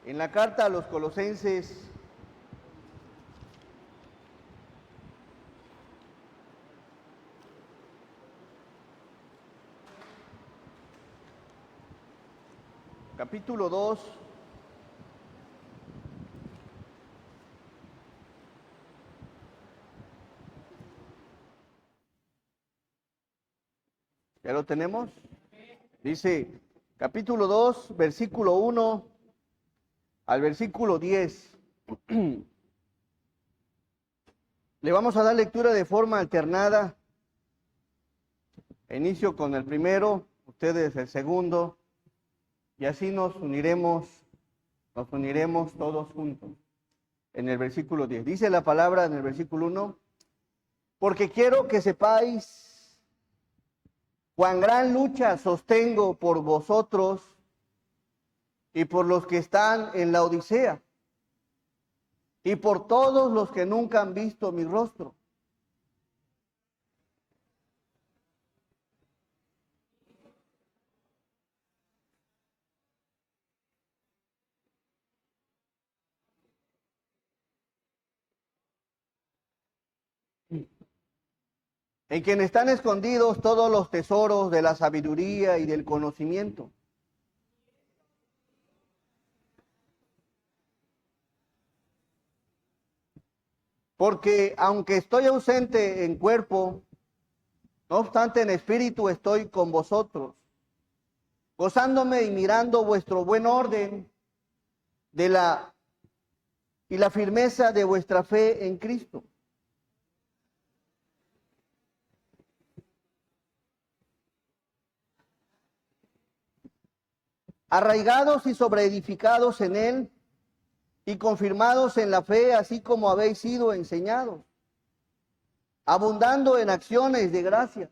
En la carta a los Colosenses, capítulo 2, ¿ya lo tenemos? Dice, capítulo 2, versículo 1 al versículo 10. Le vamos a dar lectura de forma alternada. Inicio con el primero, ustedes el segundo, y así nos uniremos todos juntos. En el versículo 10. Dice la palabra en el versículo 1, porque quiero que sepáis cuán gran lucha sostengo por vosotros y por los que están en la Odisea, y por todos los que nunca han visto mi rostro. En quien están escondidos todos los tesoros de la sabiduría y del conocimiento. Porque aunque estoy ausente en cuerpo, no obstante en espíritu estoy con vosotros, gozándome y mirando vuestro buen orden y la firmeza de vuestra fe en Cristo. Arraigados y sobreedificados en Él y confirmados en la fe, así como habéis sido enseñados, abundando en acciones de gracia.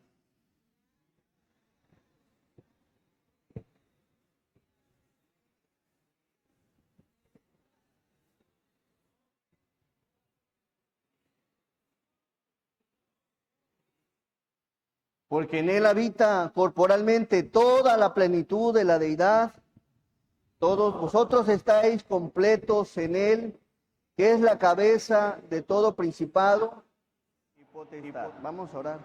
Porque en Él habita corporalmente toda la plenitud de la deidad. Todos vosotros estáis completos en Él, que es la cabeza de todo principado y potestad. Vamos a orar.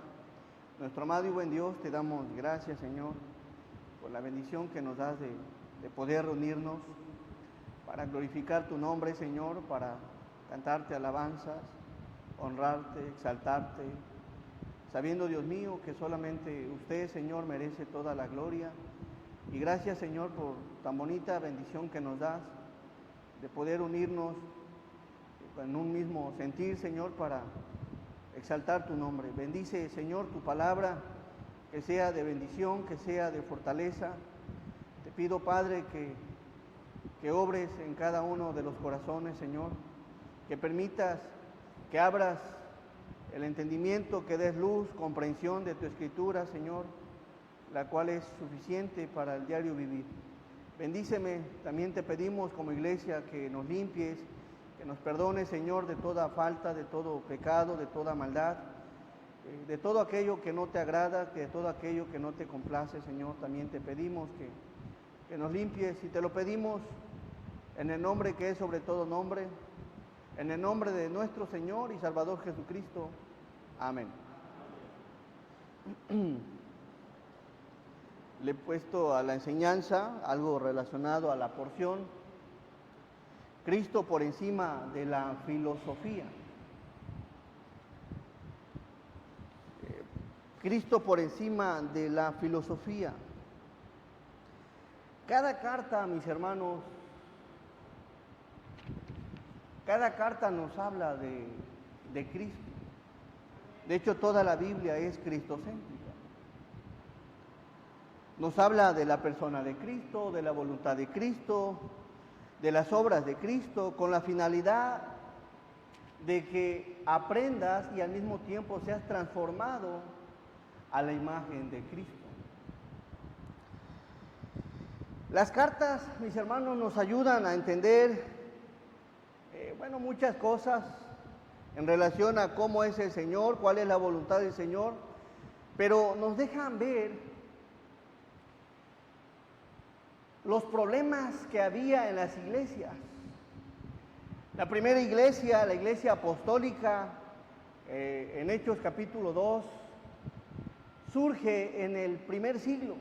Nuestro amado y buen Dios, te damos gracias, Señor, por la bendición que nos das de poder reunirnos para glorificar tu nombre, Señor, para cantarte alabanzas, honrarte, exaltarte, sabiendo, Dios mío, que solamente usted, Señor, merece toda la gloria. Y gracias, Señor, por tan bonita bendición que nos das de poder unirnos en un mismo sentir, Señor, para exaltar tu nombre. Bendice, Señor, tu palabra, que sea de bendición, que sea de fortaleza. Te pido, Padre, que obres en cada uno de los corazones, Señor, que permitas que abras el entendimiento, que des luz, comprensión de tu escritura, Señor, la cual es suficiente para el diario vivir. Bendíceme, también te pedimos como iglesia que nos limpies, que nos perdones, Señor, de toda falta, de todo pecado, de toda maldad, de todo aquello que no te agrada, de todo aquello que no te complace, Señor. También te pedimos que nos limpies y te lo pedimos en el nombre que es sobre todo nombre, en el nombre de nuestro Señor y Salvador Jesucristo. Amén. Le he puesto a la enseñanza algo relacionado a la porción, Cristo por encima de la filosofía. Cristo por encima de la filosofía. Cada carta, mis hermanos, cada carta nos habla de Cristo. De hecho, toda la Biblia es cristocéntrica. Nos habla de la persona de Cristo, de la voluntad de Cristo, de las obras de Cristo, con la finalidad de que aprendas y al mismo tiempo seas transformado a la imagen de Cristo. Las cartas, mis hermanos, nos ayudan a entender, muchas cosas en relación a cómo es el Señor, cuál es la voluntad del Señor, pero nos dejan ver los problemas que había en las iglesias. La primera iglesia, la iglesia apostólica, en Hechos capítulo 2, surge en el primer siglo.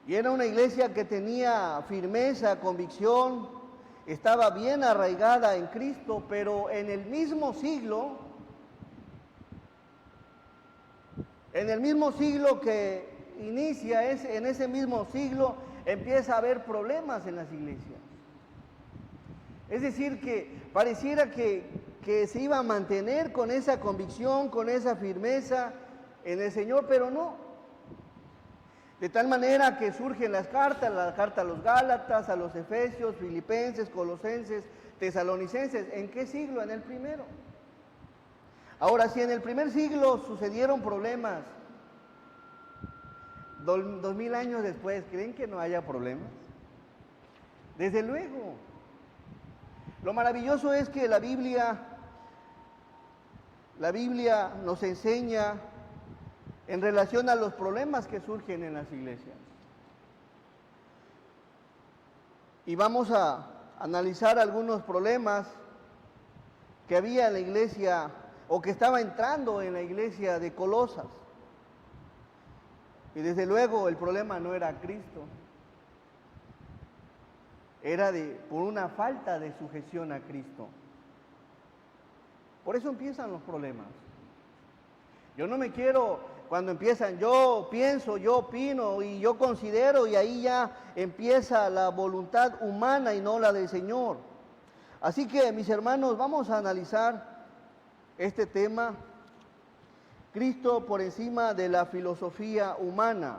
Y era una iglesia que tenía firmeza, convicción, estaba bien arraigada en Cristo, pero en el mismo siglo que inicia, en ese mismo siglo empieza a haber problemas en las iglesias. Es decir, que pareciera que se iba a mantener con esa convicción, con esa firmeza en el Señor, pero no. De tal manera que surgen las cartas, la carta a los Gálatas, a los Efesios, Filipenses, Colosenses, Tesalonicenses. ¿En qué siglo? En el primero. Ahora, si en el primer siglo sucedieron problemas, 2000 años después, ¿creen que no haya problemas? Desde luego. Lo maravilloso es que la Biblia nos enseña en relación a los problemas que surgen en las iglesias. Y vamos a analizar algunos problemas que había en la iglesia o que estaba entrando en la iglesia de Colosas. Y desde luego el problema no era Cristo, era por una falta de sujeción a Cristo. Por eso empiezan los problemas. Yo no me quiero, cuando empiezan, yo pienso, yo opino y yo considero, y ahí ya empieza la voluntad humana y no la del Señor. Así que, mis hermanos, vamos a analizar este tema, Cristo por encima de la filosofía humana.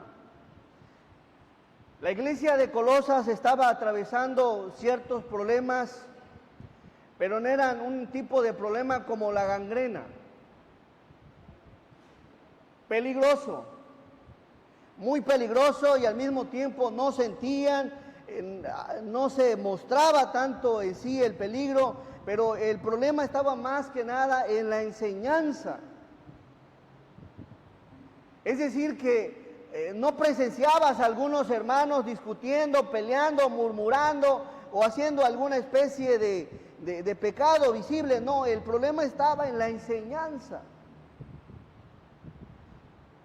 La iglesia de Colosas estaba atravesando ciertos problemas, pero no eran un tipo de problema como la gangrena. Peligroso, muy peligroso, y al mismo tiempo no sentían, no se mostraba tanto en sí el peligro, pero el problema estaba más que nada en la enseñanza. Es decir, que no presenciabas a algunos hermanos discutiendo, peleando, murmurando o haciendo alguna especie de pecado visible. No, el problema estaba en la enseñanza.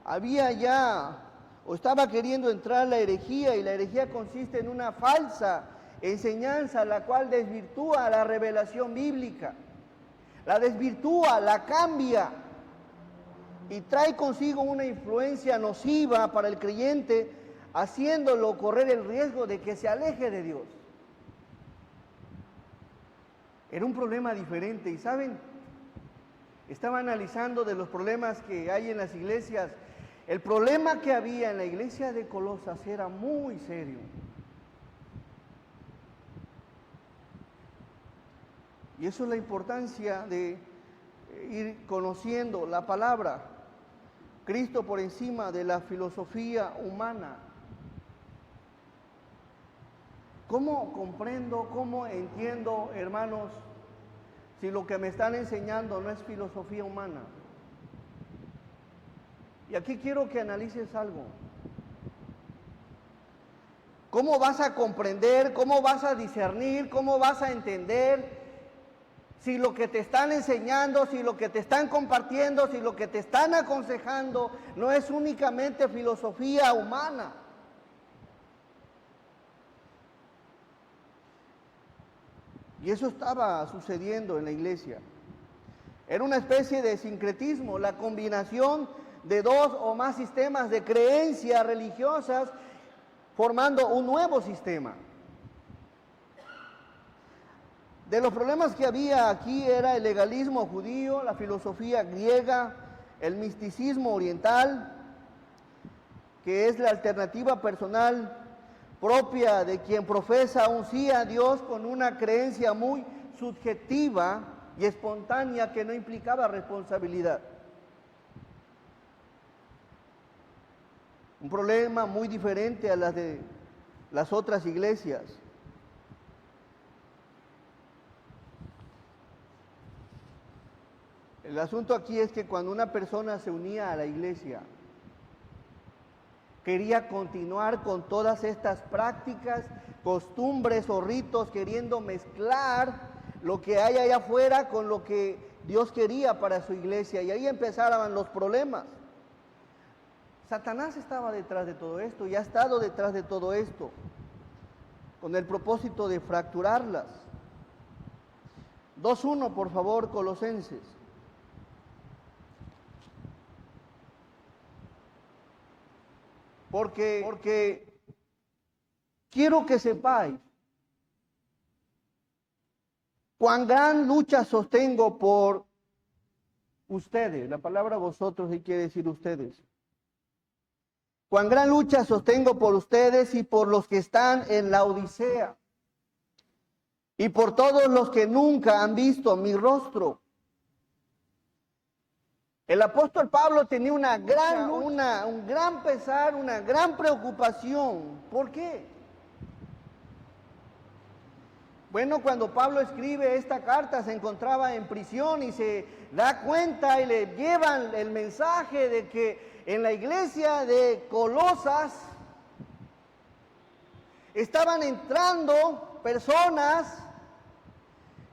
Había ya, o estaba queriendo entrar la herejía, y la herejía consiste en una falsa enseñanza, la cual desvirtúa la revelación bíblica, la desvirtúa, la cambia, y trae consigo una influencia nociva para el creyente, haciéndolo correr el riesgo de que se aleje de Dios. Era un problema diferente, y ¿saben? Estaba analizando de los problemas que hay en las iglesias. El problema que había en la iglesia de Colosas era muy serio. Y eso es la importancia de ir conociendo la palabra. Cristo por encima de la filosofía humana. ¿Cómo comprendo, cómo entiendo, hermanos, si lo que me están enseñando no es filosofía humana? Y aquí quiero que analices algo. ¿Cómo vas a comprender, cómo vas a discernir, cómo vas a entender si lo que te están enseñando, si lo que te están compartiendo, si lo que te están aconsejando no es únicamente filosofía humana? Y eso estaba sucediendo en la iglesia. Era una especie de sincretismo, la combinación de dos o más sistemas de creencias religiosas formando un nuevo sistema. De los problemas que había aquí era el legalismo judío, la filosofía griega, el misticismo oriental, que es la alternativa personal propia de quien profesa un sí a Dios con una creencia muy subjetiva y espontánea que no implicaba responsabilidad. Un problema muy diferente a las de las otras iglesias. El asunto aquí es que cuando una persona se unía a la iglesia, quería continuar con todas estas prácticas, costumbres o ritos, queriendo mezclar lo que hay allá afuera con lo que Dios quería para su iglesia. Y ahí empezaban los problemas. Satanás estaba detrás de todo esto y ha estado detrás de todo esto con el propósito de fracturarlas. 2:1, por favor, Colosenses. Porque quiero que sepáis cuán gran lucha sostengo por ustedes. La palabra vosotros sí quiere decir ustedes. Cuán gran lucha sostengo por ustedes y por los que están en la Odisea y por todos los que nunca han visto mi rostro. El apóstol Pablo tenía un gran pesar, una gran preocupación. ¿Por qué? Bueno, cuando Pablo escribe esta carta se encontraba en prisión y se da cuenta y le llevan el mensaje de que en la iglesia de Colosas estaban entrando personas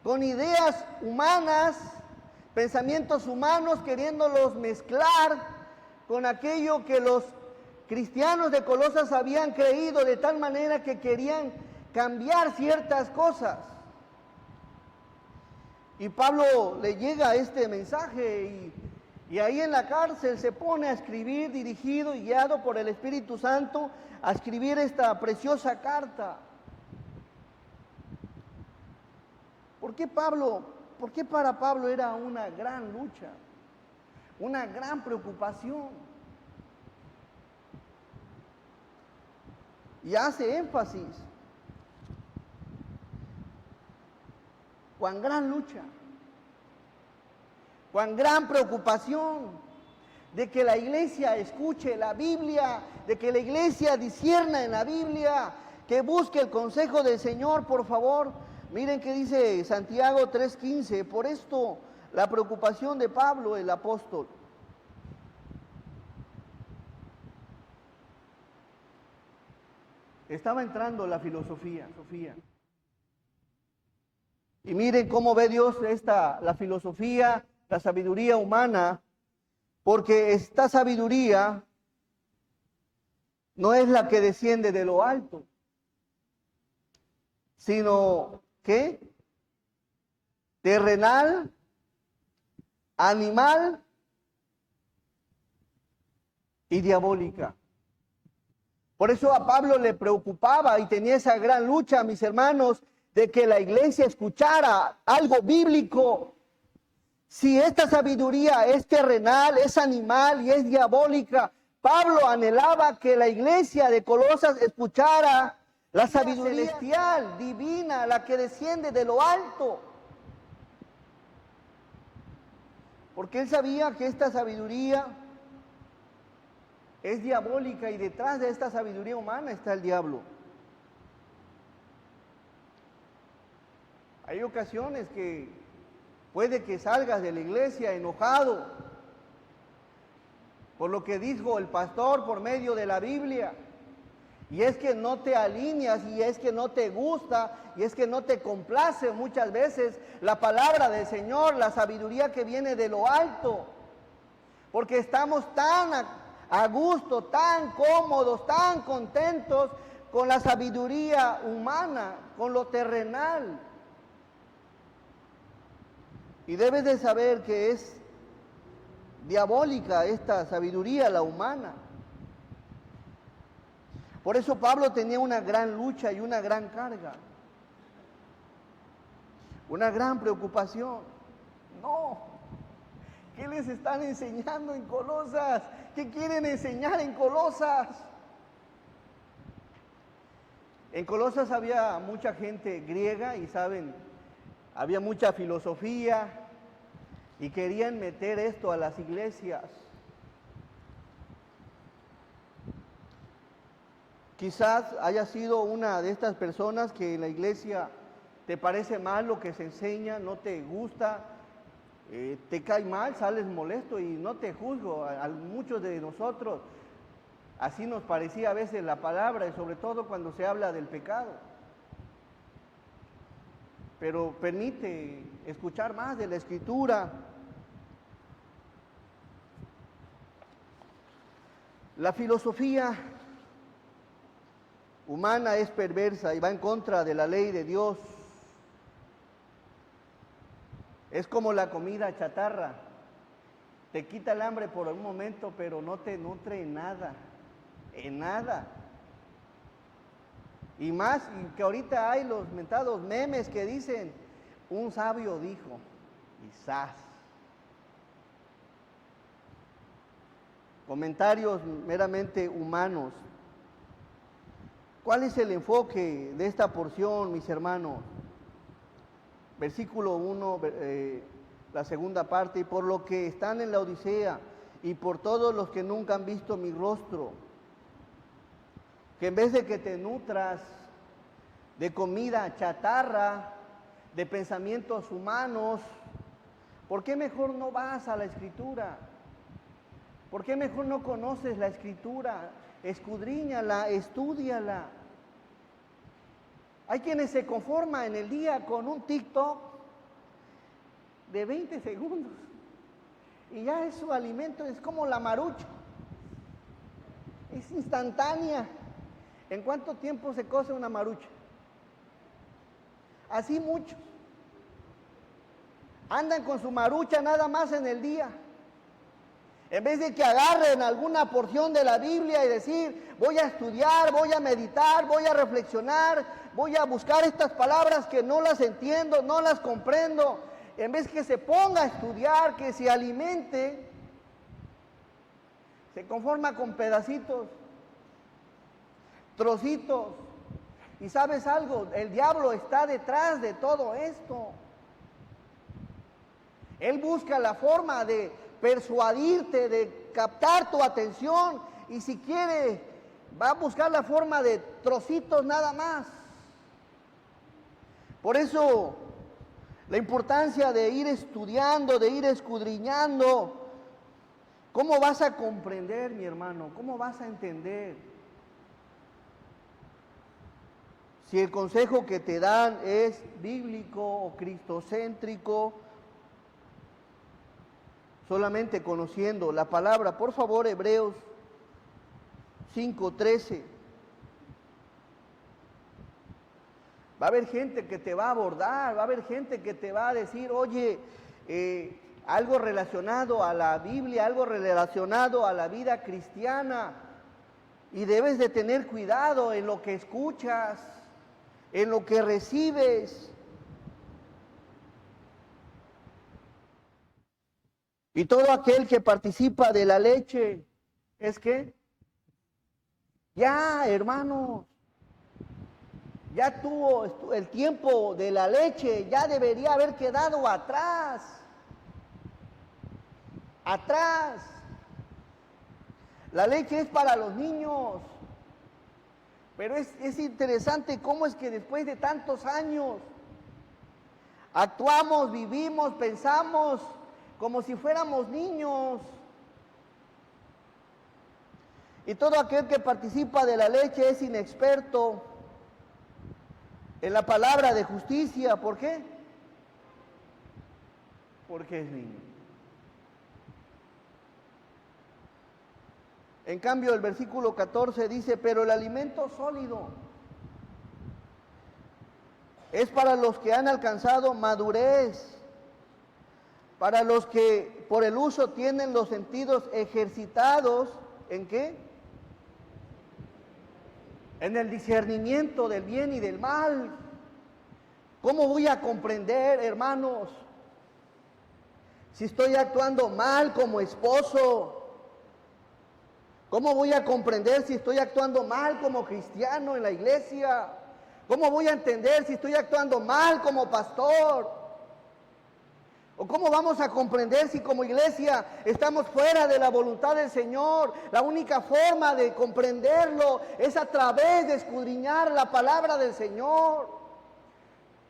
con ideas humanas, pensamientos humanos, queriéndolos mezclar con aquello que los cristianos de Colosas habían creído, de tal manera que querían cambiar ciertas cosas. Y Pablo le llega este mensaje y ahí en la cárcel se pone a escribir, dirigido y guiado por el Espíritu Santo, a escribir esta preciosa carta. ¿Por qué para Pablo era una gran lucha, una gran preocupación? Y hace énfasis. Cuán gran lucha, cuán gran preocupación de que la iglesia escuche la Biblia, de que la iglesia discierna en la Biblia, que busque el consejo del Señor, por favor. Miren qué dice Santiago 3:15, por esto la preocupación de Pablo, el apóstol. Estaba entrando la filosofía. Y miren cómo ve Dios la filosofía, la sabiduría humana, porque esta sabiduría no es la que desciende de lo alto, sino que terrenal, animal y diabólica. Por eso a Pablo le preocupaba y tenía esa gran lucha, mis hermanos, de que la iglesia escuchara algo bíblico. Si esta sabiduría es terrenal, es animal y es diabólica, Pablo anhelaba que la iglesia de Colosas escuchara la sabiduría celestial, divina, la que desciende de lo alto. Porque él sabía que esta sabiduría es diabólica y detrás de esta sabiduría humana está el diablo. Hay ocasiones que puede que salgas de la iglesia enojado por lo que dijo el pastor por medio de la Biblia. Y es que no te alineas, y es que no te gusta, y es que no te complace muchas veces la palabra del Señor, la sabiduría que viene de lo alto. Porque estamos tan a gusto, tan cómodos, tan contentos con la sabiduría humana, con lo terrenal. Y debes de saber que es diabólica esta sabiduría, la humana. Por eso Pablo tenía una gran lucha y una gran carga, una gran preocupación. No, ¿qué les están enseñando en Colosas? ¿Qué quieren enseñar en Colosas? En Colosas había mucha gente griega y saben, había mucha filosofía y querían meter esto a las iglesias. Quizás haya sido una de estas personas que en la iglesia te parece mal lo que se enseña, no te gusta, te cae mal, sales molesto y no te juzgo. A muchos de nosotros Así nos parecía a veces la palabra, y sobre todo cuando se habla del pecado. Pero permite escuchar más de la Escritura. La filosofía humana es perversa y va en contra de la ley de Dios. Es como la comida chatarra. Te quita el hambre por un momento, pero no te nutre en nada. En nada. Y más, y que ahorita hay los mentados memes que dicen, un sabio dijo, quizás. Comentarios meramente humanos. ¿Cuál es el enfoque de esta porción, mis hermanos? Versículo 1, la segunda parte, y por lo que están en la Odisea, y por todos los que nunca han visto mi rostro, que en vez de que te nutras de comida chatarra, de pensamientos humanos, ¿por qué mejor no vas a la Escritura? ¿Por qué mejor no conoces la Escritura? Escudriñala, estúdiala. Hay quienes se conforman en el día con un TikTok de 20 segundos y ya es su alimento, es como la marucha, es instantánea. ¿En cuánto tiempo se cose una marucha? Así muchos andan con su marucha nada más en el día. En vez de que agarren alguna porción de la Biblia y decir, voy a estudiar, voy a meditar, voy a reflexionar, voy a buscar estas palabras que no las entiendo, no las comprendo. En vez que se ponga a estudiar, que se alimente, se conforma con pedacitos, trocitos. Y ¿sabes algo? El diablo está detrás de todo esto. Él busca la forma de persuadirte, de captar tu atención, y si quiere, va a buscar la forma de trocitos nada más. Por eso, la importancia de ir estudiando, de ir escudriñando. ¿Cómo vas a comprender, mi hermano? ¿Cómo vas a entender? Si el consejo que te dan es bíblico o cristocéntrico, solamente conociendo la palabra. Por favor, Hebreos 5:13. Va a haber gente que te va a abordar, va a haber gente que te va a decir, oye, algo relacionado a la Biblia, algo relacionado a la vida cristiana, y debes de tener cuidado en lo que escuchas, en lo que recibes. Y todo aquel que participa de la leche, ¿es qué? Ya, hermanos, ya tuvo el tiempo de la leche, ya debería haber quedado atrás. Atrás. La leche es para los niños. Pero es interesante cómo es que después de tantos años actuamos, vivimos, pensamos como si fuéramos niños. Y todo aquel que participa de la leche es inexperto en la palabra de justicia. ¿Por qué? Porque es niño. En cambio, el versículo 14 dice, pero el alimento sólido es para los que han alcanzado madurez, para los que por el uso tienen los sentidos ejercitados, ¿en qué? En el discernimiento del bien y del mal. ¿Cómo voy a comprender, hermanos, si estoy actuando mal como esposo? ¿Cómo voy a comprender si estoy actuando mal como cristiano en la iglesia? ¿Cómo voy a entender si estoy actuando mal como pastor? ¿O cómo vamos a comprender si como iglesia estamos fuera de la voluntad del Señor? La única forma de comprenderlo es a través de escudriñar la palabra del Señor.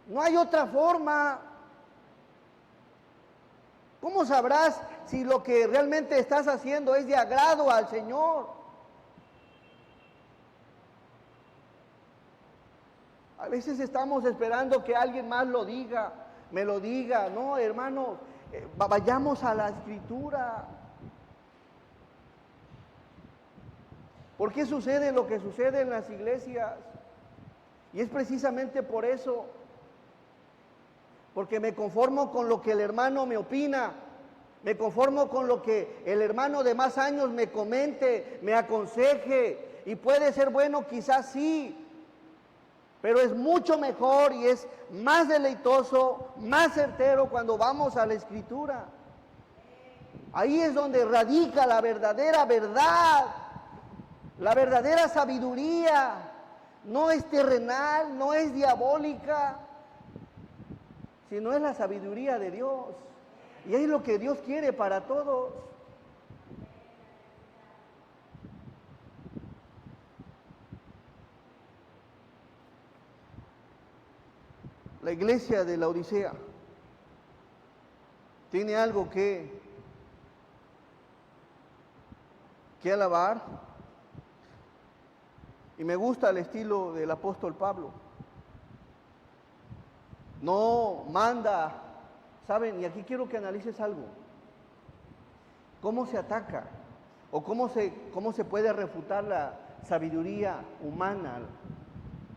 No hay otra forma. ¿Cómo sabrás si lo que realmente estás haciendo es de agrado al Señor? A veces estamos esperando que alguien más lo diga, me lo diga. No, hermano, vayamos a la Escritura. ¿Por qué sucede lo que sucede en las iglesias? Y es precisamente por eso. Porque me conformo con lo que el hermano me opina. Me conformo con lo que el hermano de más años me comente, me aconseje. Y puede ser bueno, quizás sí. Pero es mucho mejor y es más deleitoso, más certero cuando vamos a la Escritura. Ahí es donde radica la verdadera verdad, la verdadera sabiduría. No es terrenal, no es diabólica, sino es la sabiduría de Dios. Y es lo que Dios quiere para todos. La iglesia de la Odisea tiene algo que alabar, y me gusta el estilo del apóstol Pablo. No manda, ¿saben? Y aquí quiero que analices algo. ¿Cómo se ataca? ¿O cómo se puede refutar la sabiduría humana,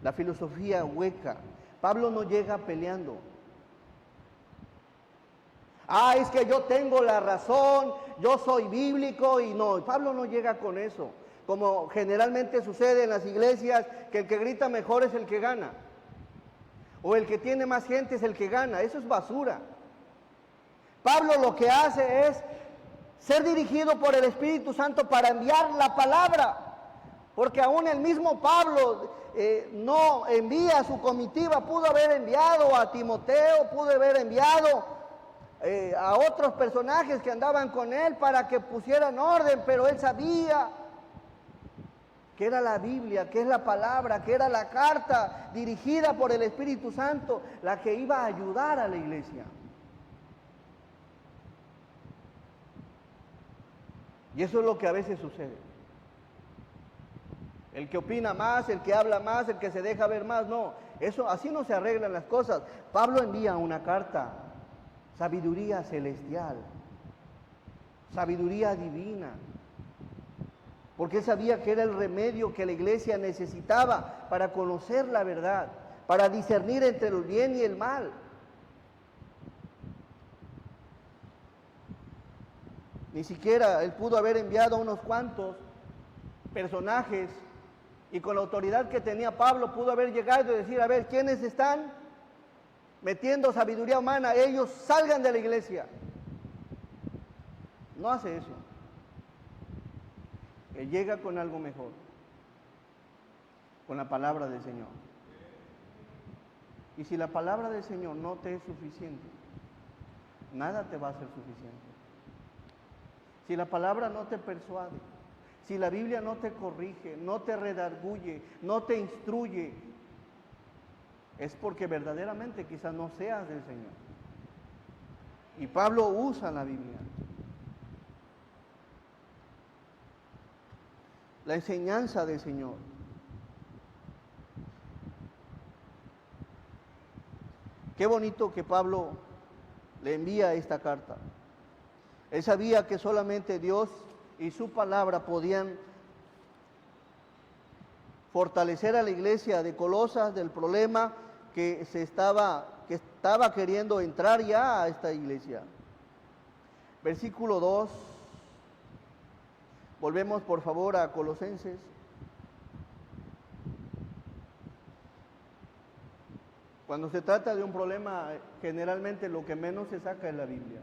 la filosofía hueca? Pablo no llega peleando. Es que yo tengo la razón, yo soy bíblico, y no, Pablo no llega con eso, como generalmente sucede en las iglesias, que el que grita mejor es el que gana, o el que tiene más gente es el que gana. Eso es basura. Pablo lo que hace es ser dirigido por el Espíritu Santo para enviar la palabra, porque aún el mismo Pablo no envía a su comitiva. Pudo haber enviado a Timoteo, pudo haber enviado a otros personajes que andaban con él para que pusieran orden, pero él sabía que era la Biblia, que es la palabra, que era la carta dirigida por el Espíritu Santo la que iba a ayudar a la iglesia. Y eso es lo que a veces sucede. El que opina más, el que habla más, el que se deja ver más, no. Así no se arreglan las cosas. Pablo envía una carta, sabiduría celestial, sabiduría divina, porque él sabía que era el remedio que la iglesia necesitaba para conocer la verdad, para discernir entre el bien y el mal. Ni siquiera él pudo haber enviado a unos cuantos personajes, y con la autoridad que tenía Pablo pudo haber llegado y decir: a ver, ¿quiénes están metiendo sabiduría humana? Ellos salgan de la iglesia. No hace eso. Él llega con algo mejor, con la palabra del Señor. Y si la palabra del Señor no te es suficiente, nada te va a ser suficiente. Si la palabra no te persuade, si la Biblia no te corrige, no te redarguye, no te instruye, es porque verdaderamente quizás no seas del Señor. Y Pablo usa la Biblia. La enseñanza del Señor. Qué bonito que Pablo le envía esta carta. Él sabía que solamente Dios y su palabra podían fortalecer a la iglesia de Colosas del problema que estaba queriendo entrar ya a esta iglesia. Versículo 2. Volvemos por favor a Colosenses. Cuando se trata de un problema, generalmente lo que menos se saca es la Biblia.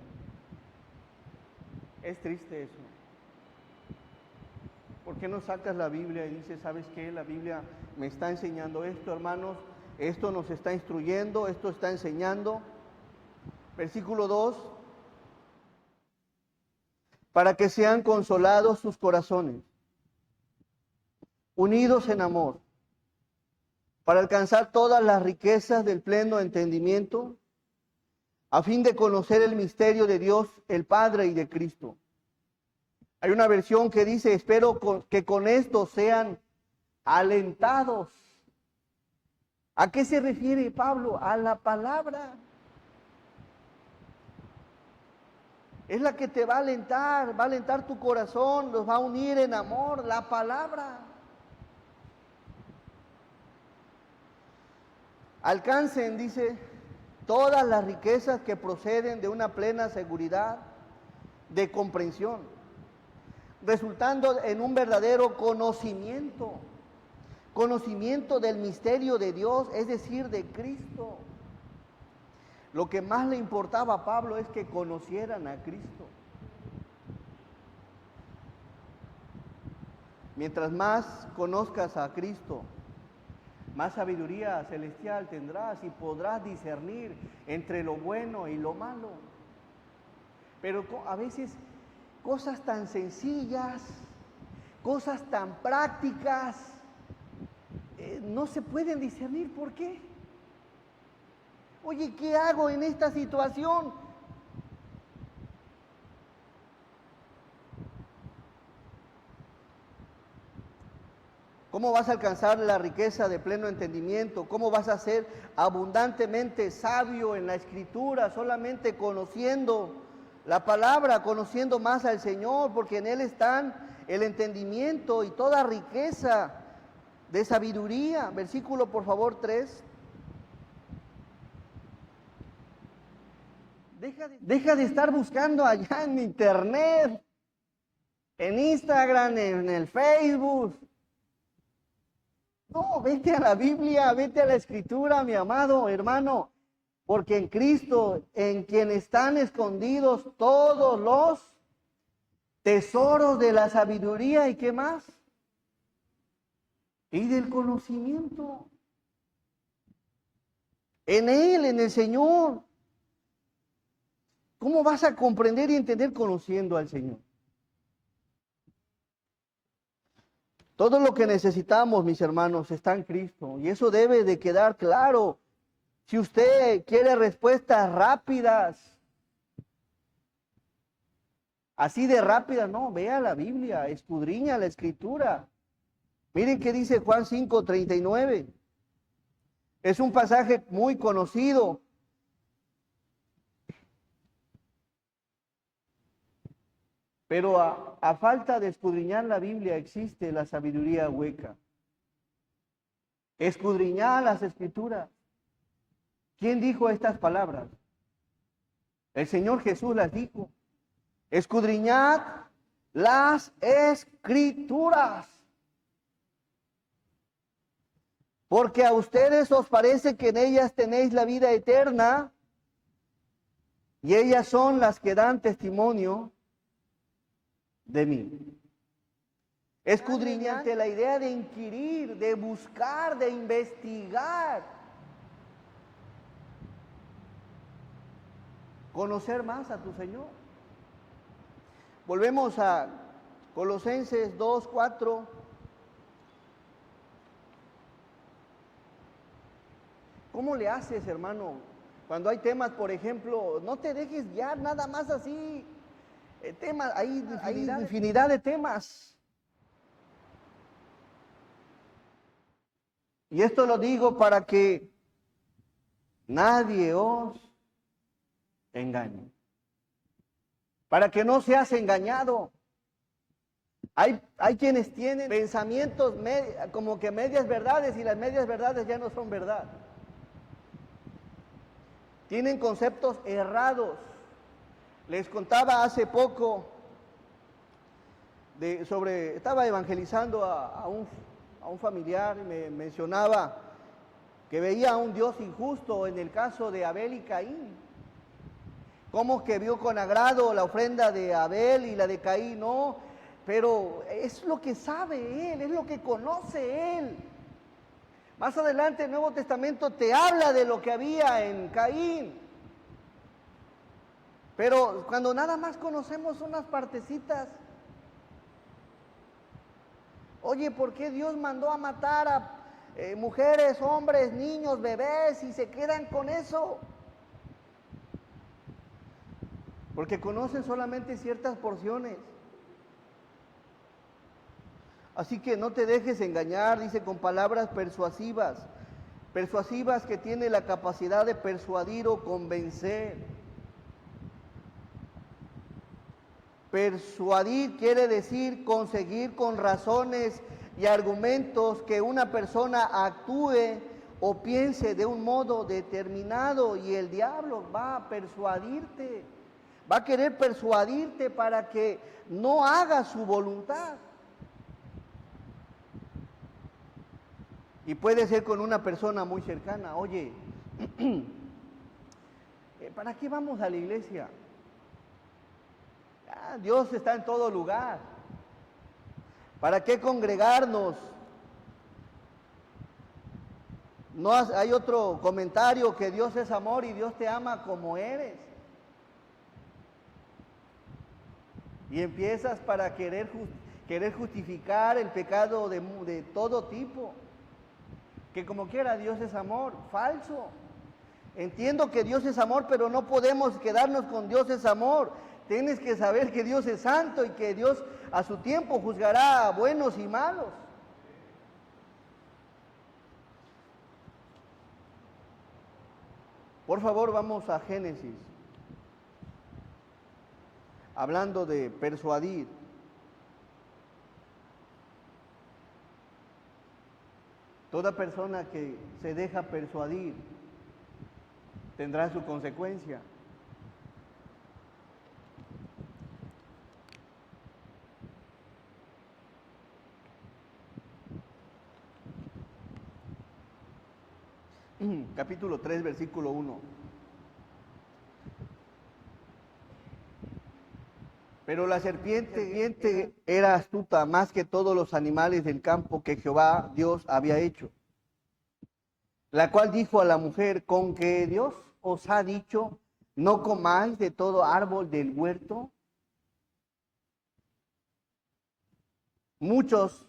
Es triste eso. ¿Por qué no sacas la Biblia y dices: ¿sabes qué? La Biblia me está enseñando esto, hermanos, esto nos está instruyendo, esto está enseñando. Versículo 2. Para que sean consolados sus corazones, unidos en amor, para alcanzar todas las riquezas del pleno entendimiento, a fin de conocer el misterio de Dios, el Padre, y de Cristo. Hay una versión que dice: espero que con esto sean alentados. ¿A qué se refiere Pablo? A la palabra. Es la que te va a alentar tu corazón, los va a unir en amor, la palabra. Alcancen, dice, todas las riquezas que proceden de una plena seguridad de comprensión, resultando en un verdadero conocimiento del misterio de Dios, es decir, de Cristo. Lo que más le importaba a Pablo es que conocieran a Cristo. Mientras más conozcas a Cristo, más sabiduría celestial tendrás y podrás discernir entre lo bueno y lo malo. Pero a veces cosas tan sencillas, cosas tan prácticas, no se pueden discernir. ¿Por qué? Oye, ¿qué hago en esta situación? ¿Cómo vas a alcanzar la riqueza de pleno entendimiento? ¿Cómo vas a ser abundantemente sabio en la Escritura? Solamente conociendo la palabra, conociendo más al Señor, porque en Él están el entendimiento y toda riqueza de sabiduría. Versículo, por favor, 3. Deja de estar buscando allá en internet, en Instagram, en el Facebook. No, vete a la Biblia, vete a la Escritura, mi amado hermano, porque en Cristo, en quien están escondidos todos los tesoros de la sabiduría y qué más, y del conocimiento. En Él, en el Señor. ¿Cómo vas a comprender y entender conociendo al Señor? Todo lo que necesitamos, mis hermanos, está en Cristo. Y eso debe de quedar claro. Si usted quiere respuestas rápidas, así de rápidas, no, vea la Biblia, escudriña la Escritura. Miren qué dice Juan 5:39. Es un pasaje muy conocido. Pero a falta de escudriñar la Biblia existe la sabiduría hueca. Escudriñar las Escrituras. ¿Quién dijo estas palabras? El Señor Jesús las dijo. Escudriñad las Escrituras. Porque a ustedes os parece que en ellas tenéis la vida eterna, y ellas son las que dan testimonio de mí. Escudriñante, la idea de inquirir, de buscar, de investigar. Conocer más a tu Señor. Volvemos a Colosenses 2:4. ¿Cómo le haces, hermano? Cuando hay temas, por ejemplo, no te dejes guiar nada más así. Temas, hay infinidad de temas. Y esto lo digo para que nadie os engañe. Para que no seas engañado. Hay quienes tienen pensamientos como que medias verdades, y las medias verdades ya no son verdad. Tienen conceptos errados. Les contaba hace poco estaba evangelizando a un familiar, y me mencionaba que veía a un Dios injusto en el caso de Abel y Caín. Cómo que vio con agrado la ofrenda de Abel y la de Caín, no, pero es lo que sabe él, es lo que conoce él. Más adelante el Nuevo Testamento te habla de lo que había en Caín. Pero cuando nada más conocemos unas partecitas, oye, ¿por qué Dios mandó a matar a mujeres, hombres, niños, bebés, y se quedan con eso? Porque conocen solamente ciertas porciones. Así que no te dejes engañar, dice, con palabras persuasivas. persuasivas que tienen la capacidad de persuadir o convencer. Persuadir quiere decir conseguir con razones y argumentos que una persona actúe o piense de un modo determinado, y el diablo va a persuadirte, va a querer persuadirte para que no hagas su voluntad. Y puede ser con una persona muy cercana. Oye, ¿para qué vamos a la iglesia? Dios está en todo lugar. ¿Para qué congregarnos? No hay otro comentario, que Dios es amor y Dios te ama como eres. Y empiezas para querer justificar el pecado de todo tipo. Que como quiera Dios es amor. Falso. Entiendo que Dios es amor, pero no podemos quedarnos con Dios es amor. Tienes que saber que Dios es santo y que Dios a su tiempo juzgará a buenos y malos. Por favor, vamos a Génesis. Hablando de persuadir. Toda persona que se deja persuadir tendrá su consecuencia. Capítulo 3, versículo 1. Pero la serpiente era astuta más que todos los animales del campo que Jehová Dios había hecho, la cual dijo a la mujer: ¿con que Dios os ha dicho, no comáis de todo árbol del huerto? Muchos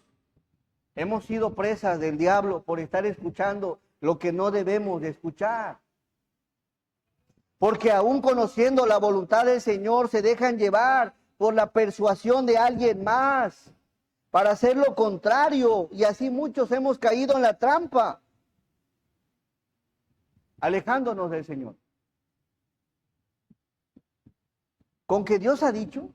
hemos sido presas del diablo por estar escuchando lo que no debemos de escuchar. Porque aún conociendo la voluntad del Señor, se dejan llevar por la persuasión de alguien más para hacer lo contrario. Y así muchos hemos caído en la trampa, alejándonos del Señor. ¿Con que Dios ha dicho?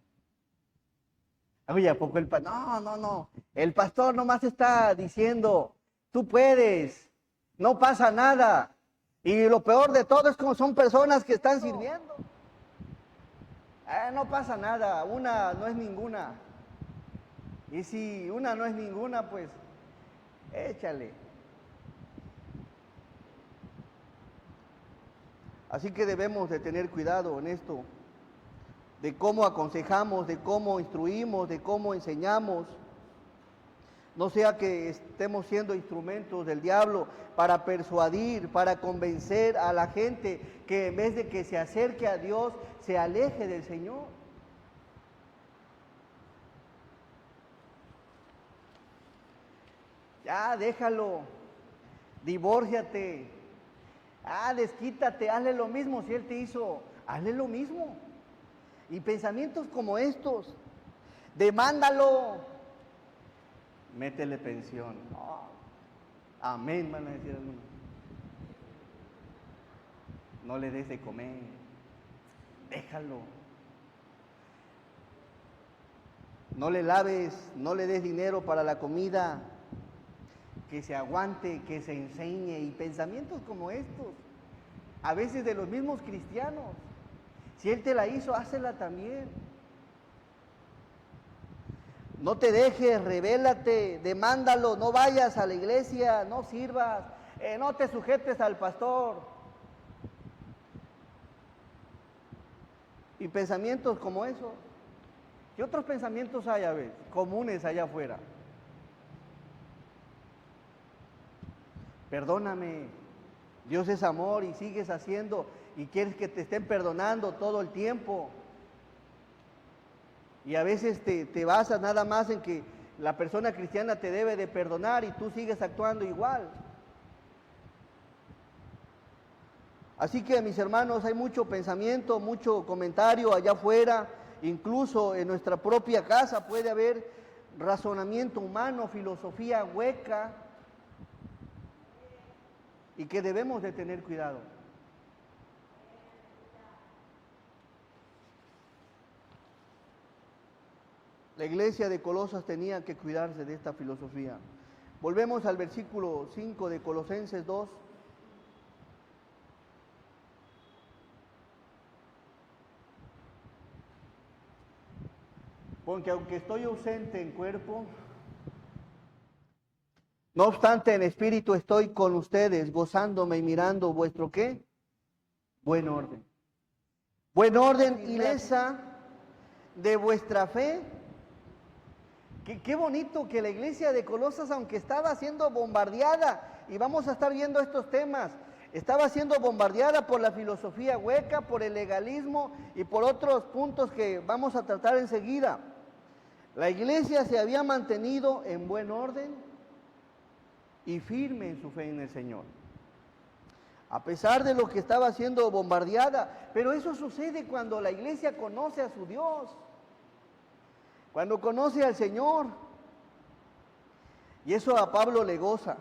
Oye, ¿a poco el pastor? No. El pastor nomás está diciendo, tú puedes, no pasa nada. Y lo peor de todo es como son personas que están sirviendo. No pasa nada, una no es ninguna. Y si una no es ninguna, pues échale. Así que debemos de tener cuidado en esto, de cómo aconsejamos, de cómo instruimos, de cómo enseñamos. No sea que estemos siendo instrumentos del diablo para persuadir, para convencer a la gente que en vez de que se acerque a Dios, se aleje del Señor. Ya, déjalo, divórciate, desquítate, hazle lo mismo. Si Él te hizo, hazle lo mismo. Y pensamientos como estos, demándalo, métele pensión. Amén, van a decir algunos. No le des de comer, déjalo. No le laves, no le des dinero para la comida, que se aguante, que se enseñe. Y pensamientos como estos, a veces de los mismos cristianos. Si Él te la hizo, hácela también. No te dejes, rebélate, demándalo, no vayas a la iglesia, no sirvas, no te sujetes al pastor. Y pensamientos como esos. ¿Qué otros pensamientos hay, a ver, comunes allá afuera? Perdóname, Dios es amor y sigues haciendo y quieres que te estén perdonando todo el tiempo. Y a veces te basas nada más en que la persona cristiana te debe de perdonar y tú sigues actuando igual. Así que, mis hermanos, hay mucho pensamiento, mucho comentario allá afuera, incluso en nuestra propia casa puede haber razonamiento humano, filosofía hueca. y que debemos de tener cuidado. La iglesia de Colosas tenía que cuidarse de esta filosofía. Volvemos al versículo 5 de Colosenses 2. Porque aunque estoy ausente en cuerpo, no obstante en espíritu estoy con ustedes, gozándome y mirando vuestro ¿qué? Buen orden. Buen orden y firmeza de vuestra fe. Qué bonito que la iglesia de Colosas, aunque estaba siendo bombardeada, y vamos a estar viendo estos temas, estaba siendo bombardeada por la filosofía hueca, por el legalismo y por otros puntos que vamos a tratar enseguida. La iglesia se había mantenido en buen orden y firme en su fe en el Señor, a pesar de lo que estaba siendo bombardeada. Pero eso sucede cuando la iglesia conoce a su Dios, cuando conoce al Señor. Y eso a Pablo le goza,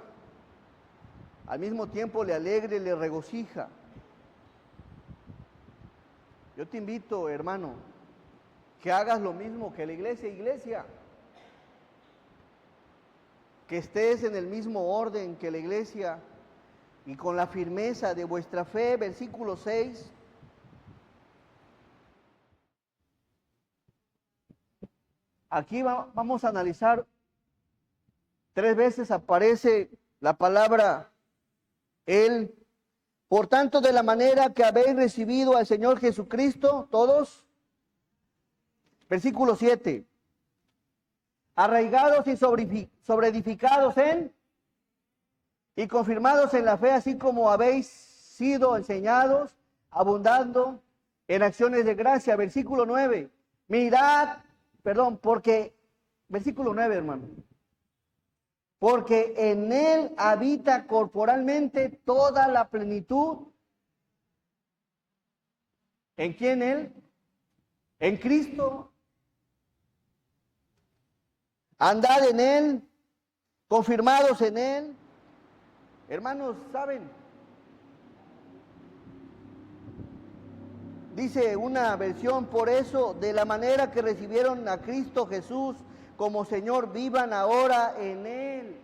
al mismo tiempo le alegra y le regocija. Yo te invito, hermano, que hagas lo mismo que la iglesia, que estés en el mismo orden que la iglesia y con la firmeza de vuestra fe. Versículo 6. Aquí vamos a analizar, 3 veces aparece la palabra Él. Por tanto, de la manera que habéis recibido al Señor Jesucristo, todos. Versículo 7. Arraigados y sobreedificados y confirmados en la fe, así como habéis sido enseñados, abundando en acciones de gracia. Versículo 9. Versículo 9, hermano. Porque en Él habita corporalmente toda la plenitud. ¿En quién Él? En Cristo. Andad en Él, confirmados en Él. Hermanos, ¿saben? Dice una versión, por eso, de la manera que recibieron a Cristo Jesús como Señor, vivan ahora en Él.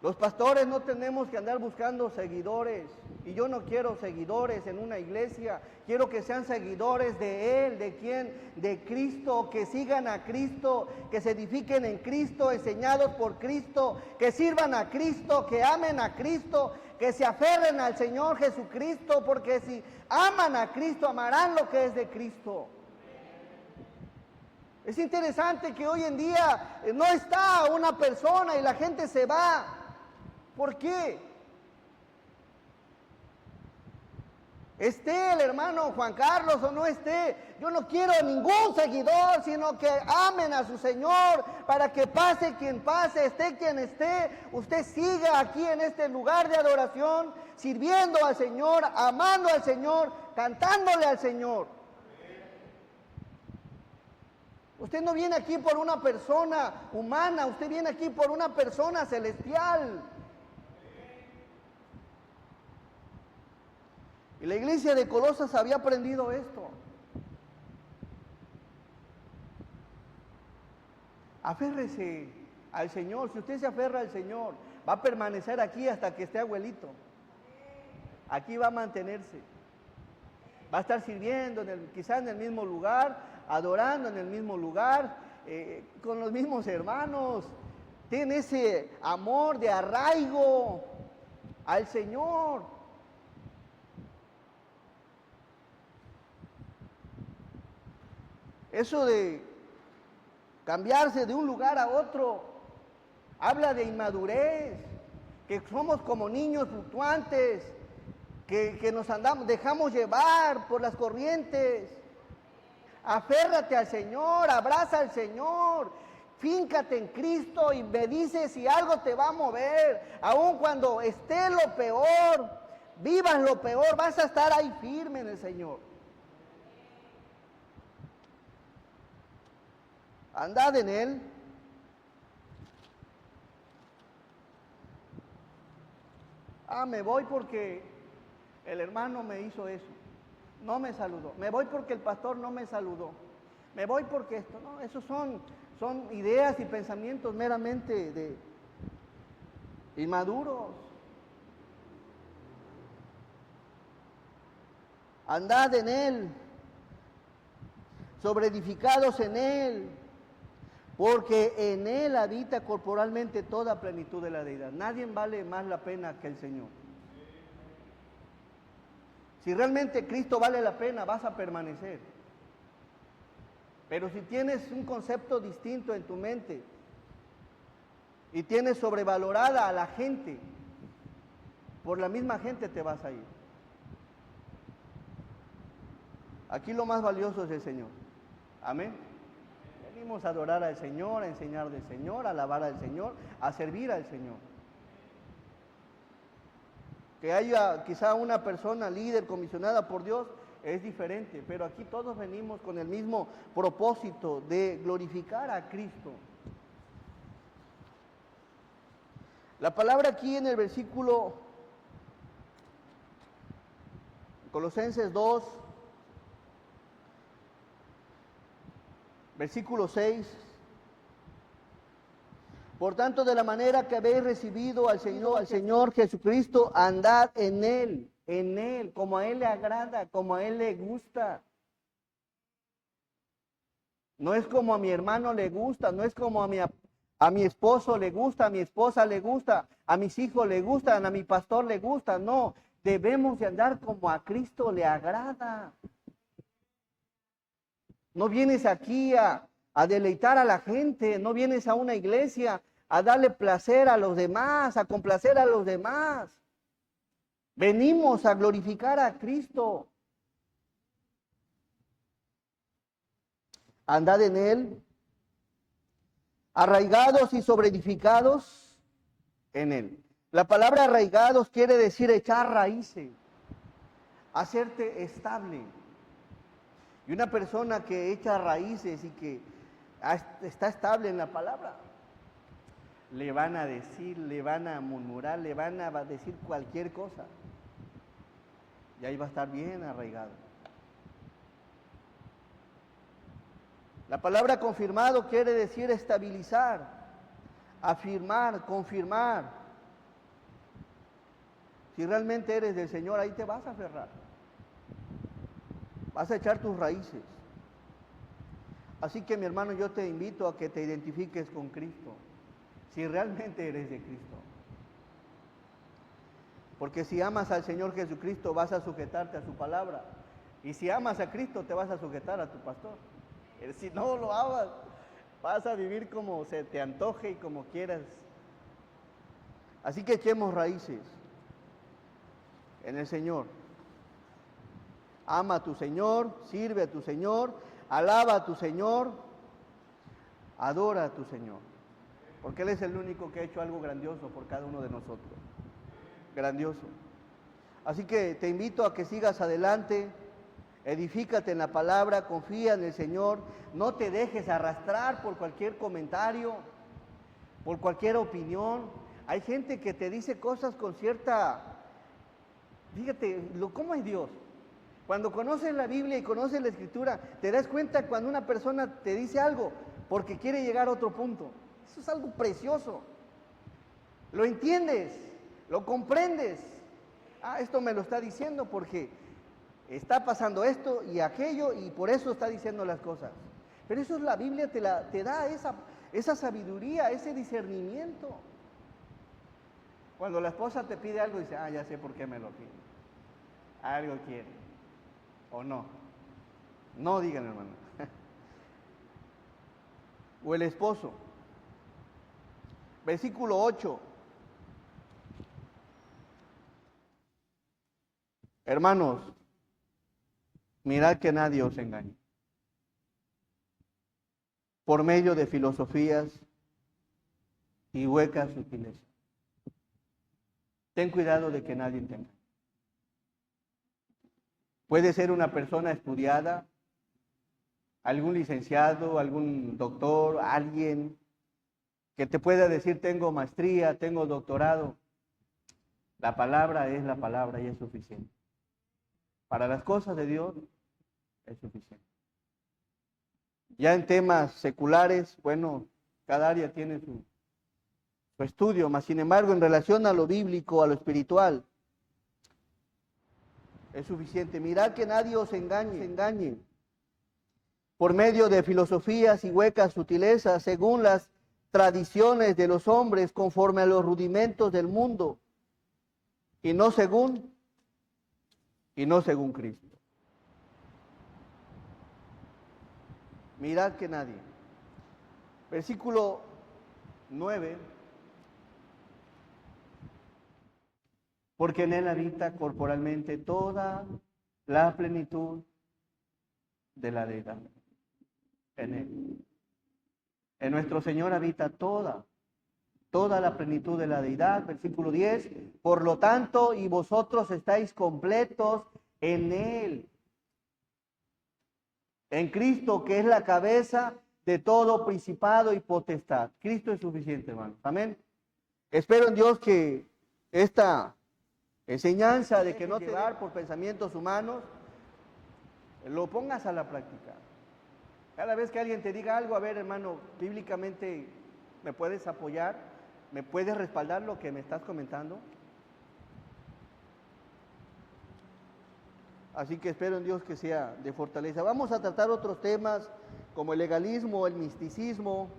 Los pastores no tenemos que andar buscando seguidores, y yo no quiero seguidores en una iglesia. Quiero que sean seguidores de Él. ¿De quién? De Cristo, que sigan a Cristo, que se edifiquen en Cristo, enseñados por Cristo, que sirvan a Cristo, que amen a Cristo, que se aferren al Señor Jesucristo, porque si aman a Cristo, amarán lo que es de Cristo. Es interesante que hoy en día no está una persona y la gente se va. ¿Por qué? Esté el hermano Juan Carlos o no esté, yo no quiero ningún seguidor, sino que amen a su Señor, para que pase quien pase, esté quien esté, usted siga aquí en este lugar de adoración, sirviendo al Señor, amando al Señor, cantándole al Señor. Usted no viene aquí por una persona humana, usted viene aquí por una persona celestial. Y la iglesia de Colosas había aprendido esto. Aférrese al Señor. Si usted se aferra al Señor, va a permanecer aquí hasta que esté abuelito. Aquí va a mantenerse. Va a estar sirviendo, quizás en el mismo lugar, adorando en el mismo lugar, con los mismos hermanos. Tiene ese amor de arraigo al Señor. Eso de cambiarse de un lugar a otro habla de inmadurez, que somos como niños fluctuantes, que nos dejamos llevar por las corrientes. Aférrate al Señor, abraza al Señor, fíncate en Cristo y me dice si algo te va a mover. Aun cuando esté lo peor, vivas lo peor, vas a estar ahí firme en el Señor. Andad en Él, Me voy porque el hermano me hizo eso, no me saludó. Me voy porque el pastor no me saludó. Me voy porque esto, no, esos son ideas y pensamientos meramente de inmaduros. Andad en Él, sobreedificados en Él, porque en Él habita corporalmente toda plenitud de la deidad. Nadie vale más la pena que el Señor. Si realmente Cristo vale la pena, vas a permanecer. Pero si tienes un concepto distinto en tu mente y tienes sobrevalorada a la gente, por la misma gente te vas a ir. Aquí lo más valioso es el Señor. Amén. Venimos a adorar al Señor, a enseñar del Señor, a alabar al Señor, a servir al Señor. Que haya quizá una persona líder comisionada por Dios es diferente, pero aquí todos venimos con el mismo propósito de glorificar a Cristo. La palabra aquí en el versículo Colosenses 2, versículo 6. Por tanto, de la manera que habéis recibido al Señor Jesucristo, andad en Él, como a Él le agrada, como a Él le gusta. No es como a mi hermano le gusta, no es como a mi esposo le gusta, a mi esposa le gusta, a mis hijos le gustan, a mi pastor le gusta. No, debemos de andar como a Cristo le agrada. No vienes aquí a deleitar a la gente, no vienes a una iglesia a darle placer a los demás, a complacer a los demás. Venimos a glorificar a Cristo. Andad en Él, arraigados y sobreedificados en Él. La palabra arraigados quiere decir echar raíces, hacerte estable. Y una persona que echa raíces y que está estable en la palabra, le van a decir, le van a murmurar, le van a decir cualquier cosa. Y ahí va a estar bien arraigado. La palabra confirmado quiere decir estabilizar, afirmar, confirmar. Si realmente eres del Señor, ahí te vas a aferrar. Vas a echar tus raíces. Así que mi hermano, yo te invito a que te identifiques con Cristo, si realmente eres de Cristo. Porque si amas al Señor Jesucristo, vas a sujetarte a su palabra. Y si amas a Cristo, te vas a sujetar a tu pastor. Si no lo amas, vas a vivir como se te antoje y como quieras. Así que echemos raíces en el Señor. Ama a tu Señor, sirve a tu Señor, alaba a tu Señor, adora a tu Señor. Porque Él es el único que ha hecho algo grandioso por cada uno de nosotros. Grandioso. Así que te invito a que sigas adelante, edifícate en la palabra, confía en el Señor, no te dejes arrastrar por cualquier comentario, por cualquier opinión. Hay gente que te dice cosas con cierta... Fíjate, ¿cómo es Dios? Cuando conoces la Biblia y conoces la Escritura, te das cuenta cuando una persona te dice algo porque quiere llegar a otro punto. Eso es algo precioso. Lo entiendes, lo comprendes. Esto me lo está diciendo porque está pasando esto y aquello y por eso está diciendo las cosas. Pero eso es la Biblia, te da esa sabiduría, ese discernimiento. Cuando la esposa te pide algo, dice, ya sé por qué me lo pide. Algo quiere. ¿O no? No digan, hermano. O el esposo. Versículo 8. Hermanos, mirad que nadie os engañe. Por medio de filosofías y huecas sutilezas. Ten cuidado de que nadie te engañe. Puede ser una persona estudiada, algún licenciado, algún doctor, alguien que te pueda decir tengo maestría, tengo doctorado. La palabra es la palabra y es suficiente. Para las cosas de Dios es suficiente. Ya en temas seculares, bueno, cada área tiene su estudio, mas sin embargo en relación a lo bíblico, a lo espiritual, es suficiente. Mirad que nadie os engañe por medio de filosofías y huecas sutilezas, según las tradiciones de los hombres, conforme a los rudimentos del mundo, y no según Cristo. Mirad que nadie. Versículo 9. Porque en él habita corporalmente toda la plenitud de la deidad. En él. En nuestro Señor habita toda la plenitud de la deidad. Versículo 10. Por lo tanto, y vosotros estáis completos en él. En Cristo, que es la cabeza de todo principado y potestad. Cristo es suficiente, hermanos. Amén. Espero en Dios que esta enseñanza de que no te llevar por pensamientos humanos, lo pongas a la práctica. Cada vez que alguien te diga algo, a ver, hermano, bíblicamente, ¿me puedes apoyar? ¿Me puedes respaldar lo que me estás comentando? Así que espero en Dios que sea de fortaleza. Vamos a tratar otros temas como el legalismo, el misticismo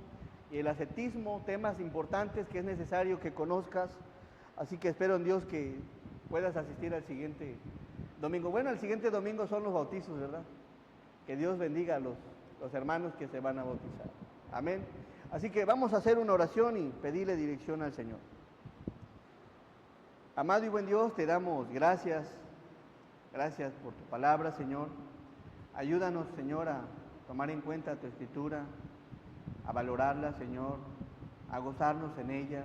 y el ascetismo, temas importantes que es necesario que conozcas. Así que espero en Dios que puedas asistir al siguiente domingo. Bueno, el siguiente domingo son los bautizos, ¿verdad? Que Dios bendiga a los hermanos que se van a bautizar. Amén. Así que vamos a hacer una oración y pedirle dirección al Señor. Amado y buen Dios, te damos gracias. Gracias por tu palabra, Señor. Ayúdanos, Señor, a tomar en cuenta tu escritura, a valorarla, Señor, a gozarnos en ella.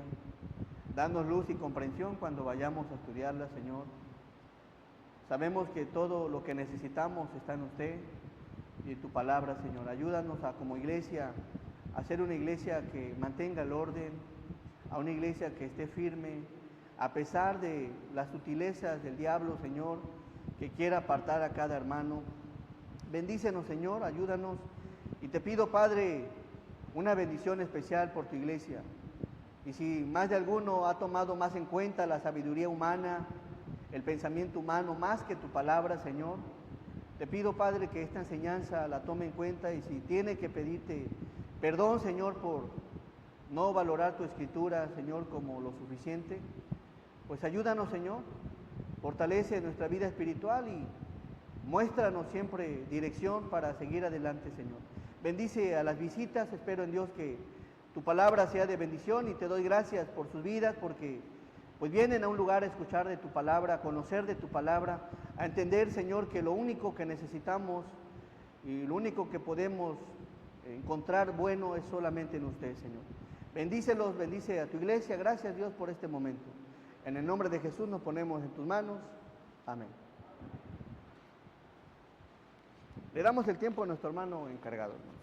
Danos luz y comprensión cuando vayamos a estudiarla, Señor. Sabemos que todo lo que necesitamos está en usted y en tu palabra, Señor. Ayúdanos a, como iglesia, a ser una iglesia que mantenga el orden, a una iglesia que esté firme, a pesar de las sutilezas del diablo, Señor, que quiera apartar a cada hermano. Bendícenos, Señor, ayúdanos. Y te pido, Padre, una bendición especial por tu iglesia. Y si más de alguno ha tomado más en cuenta la sabiduría humana, el pensamiento humano, más que tu palabra, Señor, te pido, Padre, que esta enseñanza la tome en cuenta. Y si tiene que pedirte perdón, Señor, por no valorar tu escritura, Señor, como lo suficiente, pues ayúdanos, Señor. Fortalece nuestra vida espiritual y muéstranos siempre dirección para seguir adelante, Señor. Bendice a las visitas, espero en Dios que tu palabra sea de bendición y te doy gracias por sus vidas porque pues vienen a un lugar a escuchar de tu palabra, a conocer de tu palabra, a entender, Señor, que lo único que necesitamos y lo único que podemos encontrar bueno es solamente en usted, Señor. Bendícelos, bendice a tu iglesia. Gracias, Dios, por este momento. En el nombre de Jesús nos ponemos en tus manos. Amén. Le damos el tiempo a nuestro hermano encargado, hermanos.